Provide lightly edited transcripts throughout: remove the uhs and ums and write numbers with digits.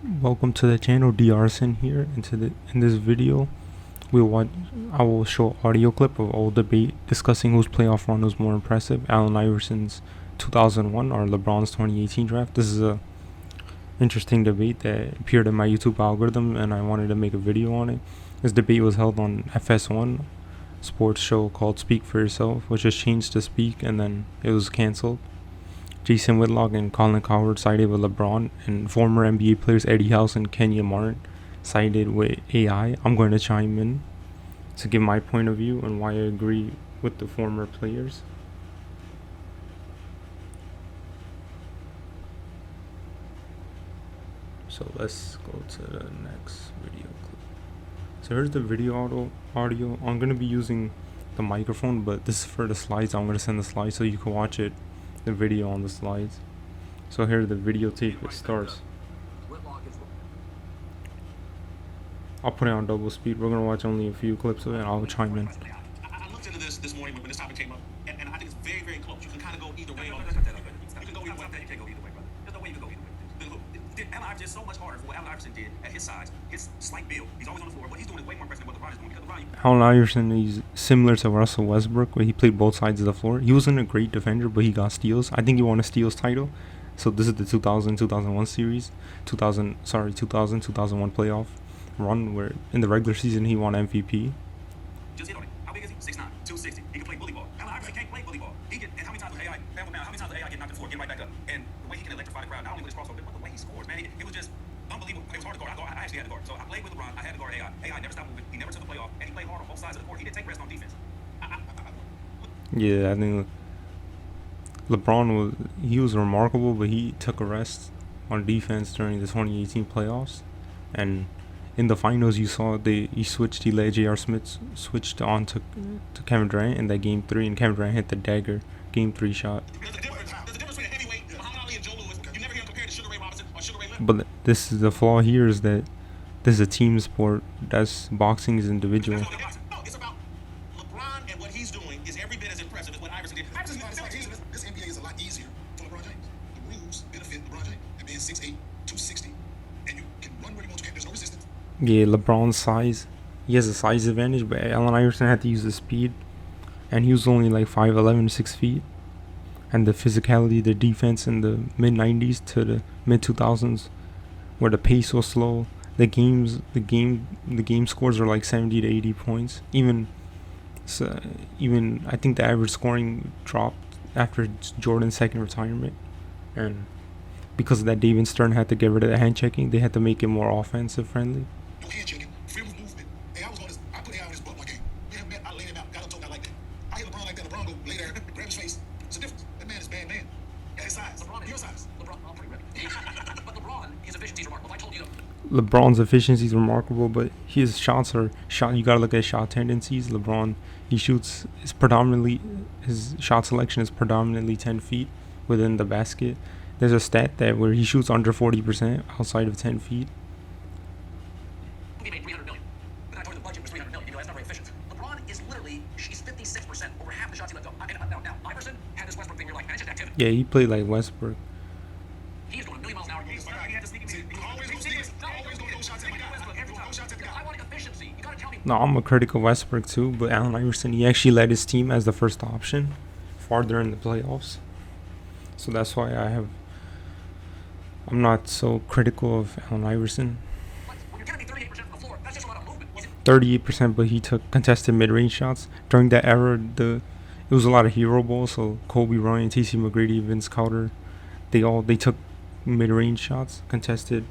Welcome to the channel. DRSN here. In this video, I will show audio clip of old debate discussing whose playoff run was more impressive, Allen Iverson's 2001 or LeBron's 2018 draft. This is a interesting debate that appeared in my YouTube algorithm, and I wanted to make a video on it. This debate was held on FS1 sports show called Speak for Yourself, which was changed to Speak, and then it was canceled. Jason Whitlock and Colin Cowherd sided with LeBron, and former NBA players Eddie House and Kenyon sided with AI. I'm going to chime in to give my point of view and why I agree with the former players. So let's go to the next video clip. So here's the video audio. I'm going to be using the microphone, but this is for the slides. I'm going to send the slides so you can watch it, the video on the slides. So here the videotape, it starts. I'll put it on double speed. We're gonna watch only a few clips of it and I'll chime in. I looked into this morning when this topic came up, and I think it's very, very close. You can kind of go either way on this. You can go either way. You can't go either way, brother. There's no way you can go either way. Allen Iverson is so much harder for what Allen Iverson did at his size, his slight build. He's always on the floor. What he's doing is way more impressive than what LeBron is doing, because LeBron... Allen Iverson is similar to Russell Westbrook, where he played both sides of the floor. He wasn't a great defender, but he got steals. I think he won a steals title. So this is the 2000-2001 series, 2001 playoff run, where in the regular season he won MVP. Just hit on it. How big is he? 6'9", 260. He can play bully ball. Allen Iverson can't play bully ball. He can, and how many times was AI? How many times was AI getting knocked to the floor, getting right back up? And the way he can electrify the crowd, not only with his crossover, but the way he scores, man. It was just unbelievable. It was hard to guard. I actually had to guard. So I played with LeBron. I had to guard AI. AI never stopped moving. He never took the play off, and he played hard on both sides of the court. He didn't take rest on defense. Yeah, I think LeBron was remarkable, but he took a rest on defense during the 2018 playoffs, and in the finals you saw he let J.R. Smith switched on to Kevin Durant in that game 3, and Kevin Durant hit the dagger game 3 shot. There's a difference between a heavyweight, Muhammad Ali and Joe Louis. You never hear him compared to Sugar Ray Robinson or Sugar Ray Leonard. But this is the flaw here, is that this is a team sport. That's boxing is individual. No, it's about LeBron, and what he's doing is every bit as impressive as what Iverson did. This NBA is a lot easier for LeBron James. The rules benefit LeBron James. And being 6'8", 260, and you can run where you want to. There's no resistance. Yeah, LeBron's size. He has a size advantage, but Allen Iverson had to use the speed, and he was only like 5'11", 6 feet. And the physicality, the defense in the mid-90s to the mid-2000s, where the pace was slow, the game scores are like 70 to 80 points. Even I think the average scoring dropped after Jordan's second retirement, and because of that, David Stern had to get rid of the hand checking. They had to make it more offensive friendly. No hand checking, freedom of movement. Hey, I put AI on his butt one game. I laid him out, got him choked out like that. I hit LeBron like that. LeBron go lay there, grab his face. It's a difference. That man is bad man. At his size. LeBron, your size. LeBron, I'm pretty ready. But LeBron, his efficiency is remarkable. I told you. LeBron's efficiency is remarkable, but his shots are shot. You gotta look at shot tendencies. LeBron, his shot selection is predominantly 10 feet within the basket. There's a stat that where he shoots under 40% outside of 10 feet. He made $300 million. But I told you the budget was $300 million. That's not very efficient. LeBron is literally, he's 56%, over half the shots he left up. Now, Iverson had this Westbrook thing where you're like, man, it's just activity. Yeah, he played like Westbrook. He's going a million miles an hour. He had to sneak him in. Always go no shots at the guy. No shots at the guy. I want efficiency. You gotta tell me. No, I'm a critic of Westbrook too, but Allen Iverson, he actually led his team as the first option farther in the playoffs. So that's why I'm not so critical of Allen Iverson. When you're getting 38% from the floor, that's just a lot of movement. 38%, but he took contested mid-range shots. During that era, it was a lot of hero ball, so Kobe Bryant, T.C. McGrady, Vince Carter, they took mid-range shots, contested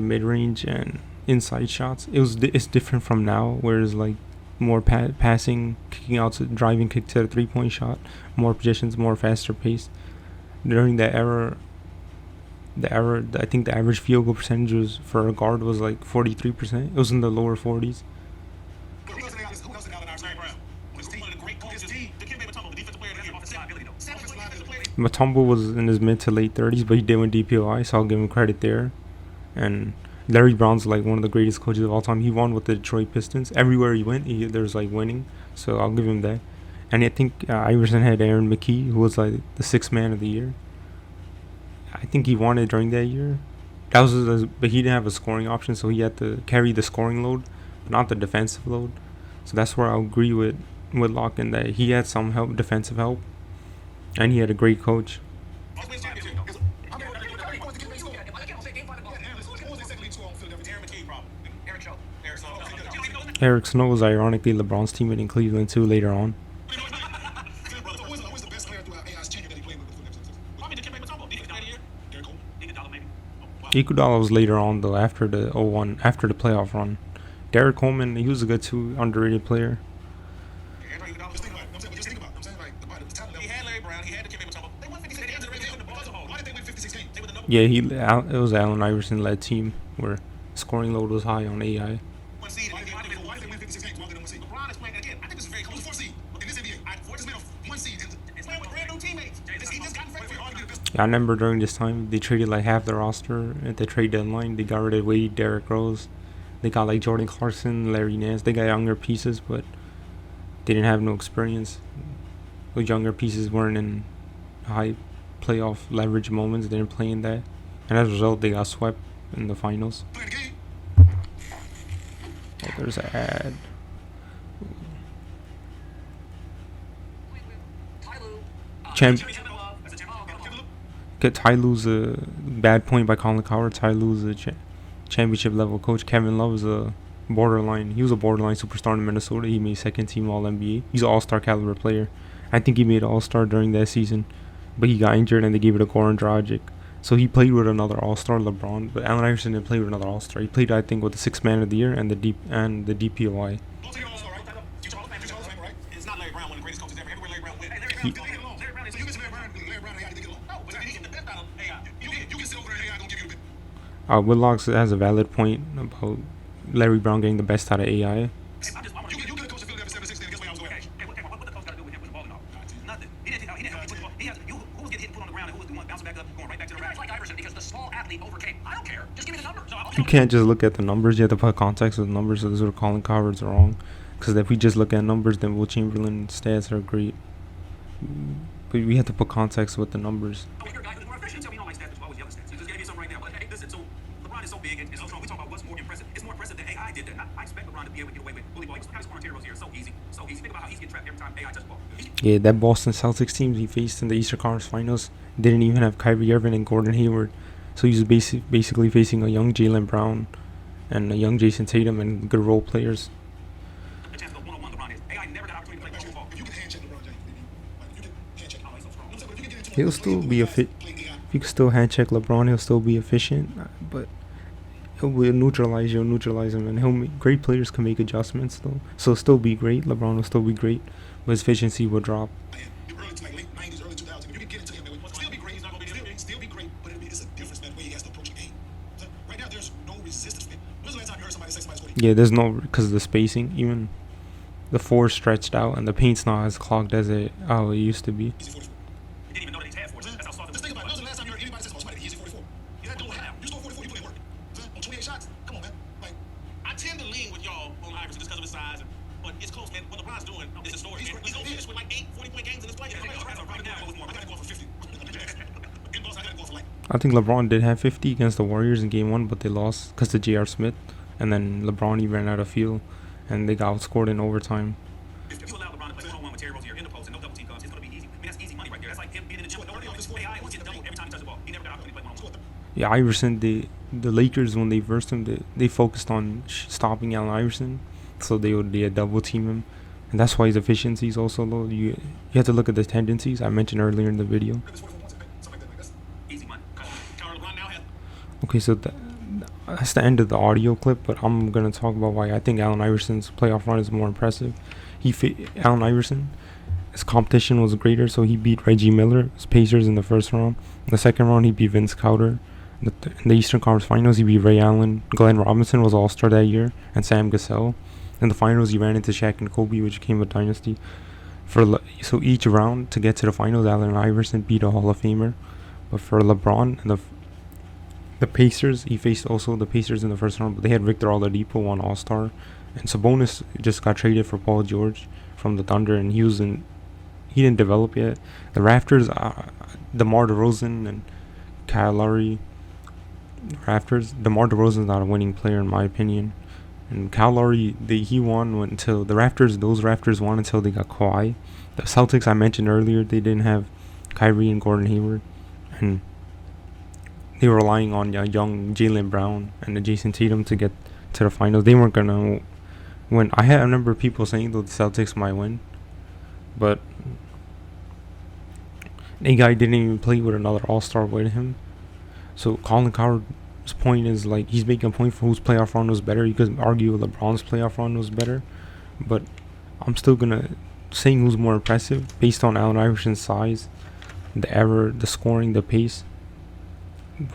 mid-range and inside shots. It's different from now, where it's like more passing, kicking out, driving kick to the 3-point shot, more positions, more faster pace. During that era, I think the average field goal percentage was for a guard was like 43%. It was in the lower 40s. Who else did Allen Iverson have? One of the great coaches. The kid Mutombo, the defensive player of the year, offensive liability though. Mutombo was in his mid to late 30s, but he did win DPOI, so I'll give him credit there. And Larry Brown's like one of the greatest coaches of all time. He won with the Detroit Pistons. Everywhere he went, there's like winning, so I'll give him that. And I think Iverson had Aaron McKee, who was like the 6th man of the year. I think he won it during that year. but he didn't have a scoring option, so he had to carry the scoring load, but not the defensive load. So that's where I'll agree with Whitlock in that he had some help, defensive help, and he had a great coach. Eric Snow was ironically LeBron's teammate in Cleveland too later on. Iguodala was later on though, after the playoff run. Derek Coleman, he was a good too, underrated player. Yeah, it was an Allen Iverson led team where scoring load was high on AI. I remember during this time they traded like half the roster at the trade deadline. They got rid of Wade, Derrick Rose. They got like Jordan Clarkson, Larry Nance. They got younger pieces, but they didn't have no experience. Those younger pieces weren't in high playoff leverage moments. They didn't play in that, and as a result, they got swept in the finals. Oh, there's an ad. Ty Lue's a bad point by Colin Cowherd. Ty Lue's a championship level coach. Kevin Love is a borderline. He was a borderline superstar in Minnesota. He made second team All NBA. He's an All-Star caliber player. I think he made All-Star during that season, but he got injured and they gave it to Goran Dragic. So he played with another All-Star, LeBron, but Allen Iverson didn't play with another All-Star. He played, I think, with the Sixth Man of the Year and the DPOI. Whitlock has a valid point about Larry Brown getting the best out of AI. You can't just look at the numbers. You have to put context with the numbers. So this is where Colin Cowherd's wrong. Because if we just look at numbers, then Will Chamberlain's stats are great. But we have to put context with the numbers. Yeah, that Boston Celtics team he faced in the Eastern Conference Finals didn't even have Kyrie Irving and Gordon Hayward. So he was basically facing a young Jaylen Brown and a young Jason Tatum and good role players. He'll still be if you can still hand check LeBron, he'll still be efficient, but he'll neutralize you, and great players can make adjustments though. So he'll still be great. LeBron will still be great, but his efficiency will drop. Yeah, there's no, because of the spacing, even the floor stretched out and the paint's not as clogged as it used to be. I think LeBron did have 50 against the Warriors in Game 1, but they lost because of J.R. Smith. And then LeBron, he ran out of fuel, and they got outscored in overtime. If you allow LeBron to play one-on-one with Terry Rozier in the post and no double team comes, it's going to be easy. I mean, that's easy money right there. That's like him being in the gym with AI was getting double every time he touched the ball. He never got out to play one-on-one. Yeah, Iverson, the Lakers, when they versed him, they focused on stopping Allen Iverson, so they had double team him. And that's why his efficiency is also low. You have to look at the tendencies I mentioned earlier in the video. Okay, so that's the end of the audio clip, but I'm going to talk about why I think Allen Iverson's playoff run is more impressive. Allen Iverson, his competition was greater, so he beat Reggie Miller, his Pacers, in the first round. In the second round, he beat Vince Carter. In the Eastern Conference Finals, he beat Ray Allen. Glenn Robinson was All-Star that year, and Sam Cassell. In the finals, he ran into Shaq and Kobe, which became a dynasty. So each round to get to the finals, Allen Iverson beat a Hall of Famer. But for LeBron and the Pacers, he faced also the Pacers in the first round, but they had Victor Oladipo, one All-Star, and Sabonis just got traded for Paul George from the Thunder, and he didn't develop yet. The Raptors, DeMar DeRozan and Kyle Lowry, Raptors. DeMar DeRozan's not a winning player in my opinion. And Kyle Lowry, he won until the Raptors. Those Raptors won until they got Kawhi. The Celtics I mentioned earlier, they didn't have Kyrie and Gordon Hayward, and they were relying on young Jaylen Brown and Jason Tatum to get to the finals. They weren't gonna win. I had a number of people saying that the Celtics might win, but a guy didn't even play with another All-Star with him. So Colin Cowherd's point is like he's making a point for whose playoff run was better. You could argue LeBron's playoff run was better, but I'm still gonna saying who's more impressive based on Allen Iverson's size, the error, the scoring, the pace.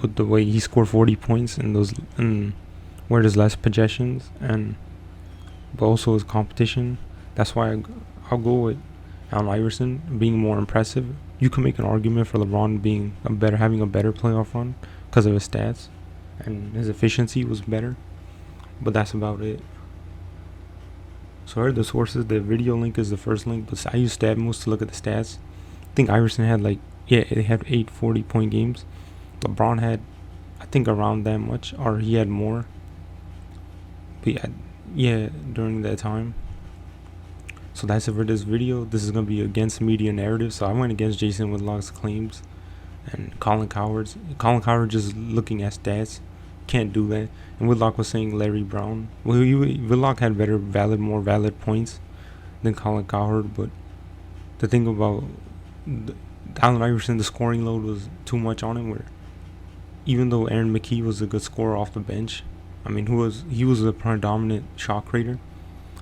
With the way he scored 40 points in those, and where there's less possessions, and but also his competition. That's why I'll go with Allen Iverson being more impressive. You can make an argument for LeBron being having a better playoff run because of his stats and his efficiency was better, but that's about it. So here are the sources. The video link is the first link, but I use StatMoose to look at the stats. I think Iverson had they had 8 40-point games. LeBron had, I think, around that much, or he had more. But yeah, during that time. So that's it for this video. This is going to be against media narrative. So I went against Jason Whitlock's claims and Colin Cowherd's. Colin Cowherd just looking at stats. Can't do that. And Whitlock was saying Larry Brown. Well, Whitlock had more valid points than Colin Cowherd. But the thing about Allen Iverson, the scoring load was too much on him. Where even though Aaron McKee was a good scorer off the bench, I mean, he was a predominant shot creator.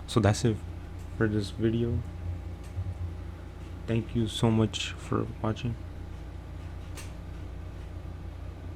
So that's it for this video. Thank you so much for watching.